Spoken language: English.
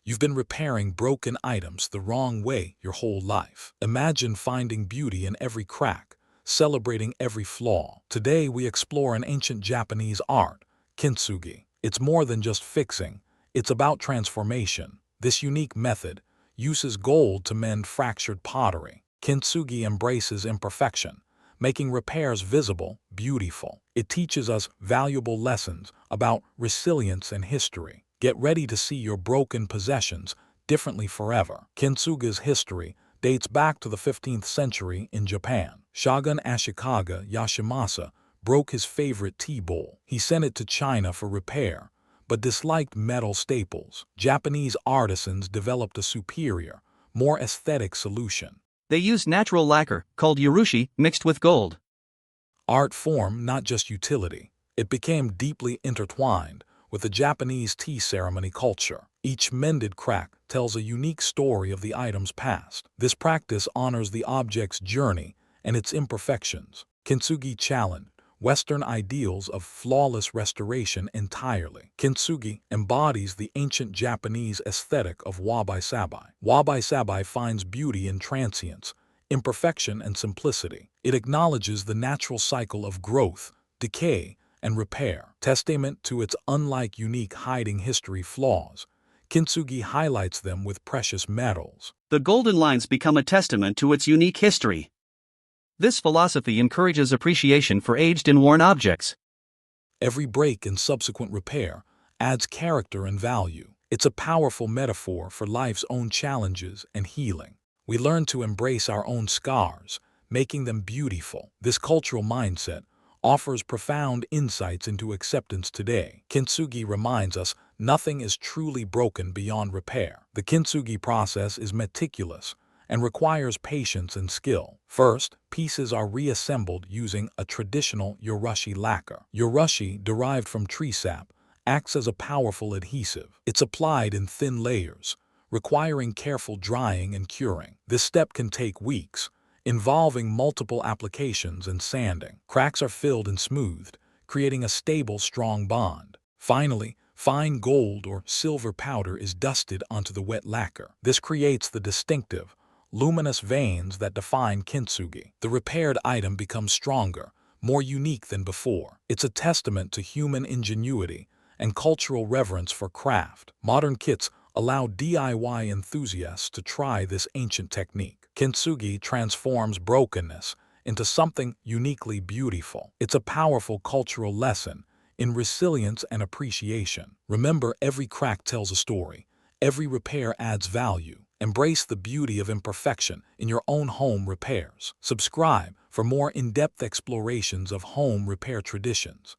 You've been repairing broken items the wrong way your whole life. Imagine finding beauty in every crack, celebrating every flaw. Today we explore an ancient Japanese art, Kintsugi. It's more than just fixing, it's about transformation. This unique method uses gold to mend fractured pottery. Kintsugi embraces imperfection, making repairs visible, beautiful. It teaches us valuable lessons about resilience and history. Get ready to see your broken possessions differently forever. Kintsugi's history dates back to the 15th century in Japan. Shogun Ashikaga Yoshimasa broke his favorite tea bowl. He sent it to China for repair, but disliked metal staples. Japanese artisans developed a superior, more aesthetic solution. They used natural lacquer, called urushi, mixed with gold. Art form, not just utility. It became deeply intertwined with the Japanese tea ceremony culture. Each mended crack tells a unique story of the item's past. This practice honors the object's journey and its imperfections. Kintsugi challenged Western ideals of flawless restoration entirely. Kintsugi embodies the ancient Japanese aesthetic of Wabi-Sabi. Wabi-Sabi finds beauty in transience, imperfection, and simplicity. It acknowledges the natural cycle of growth, decay, and repair. Testament to its unlike unique hiding history flaws, Kintsugi highlights them with precious metals. The golden lines become a testament to its unique history. This philosophy encourages appreciation for aged and worn objects. Every break and subsequent repair adds character and value. It's a powerful metaphor for life's own challenges and healing. We learn to embrace our own scars, making them beautiful. This cultural mindset offers profound insights into acceptance today. Kintsugi reminds us nothing is truly broken beyond repair. The Kintsugi process is meticulous and requires patience and skill. First, pieces are reassembled using a traditional urushi lacquer. Urushi, derived from tree sap, acts as a powerful adhesive. It's applied in thin layers, requiring careful drying and curing. This step can take weeks, involving multiple applications and sanding. Cracks are filled and smoothed, creating a stable, strong bond. Finally, fine gold or silver powder is dusted onto the wet lacquer. This creates the distinctive, luminous veins that define Kintsugi. The repaired item becomes stronger, more unique than before. It's a testament to human ingenuity and cultural reverence for craft. Modern kits allow DIY enthusiasts to try this ancient technique. Kintsugi transforms brokenness into something uniquely beautiful. It's a powerful cultural lesson in resilience and appreciation. Remember, every crack tells a story. Every repair adds value. Embrace the beauty of imperfection in your own home repairs. Subscribe for more in-depth explorations of home repair traditions.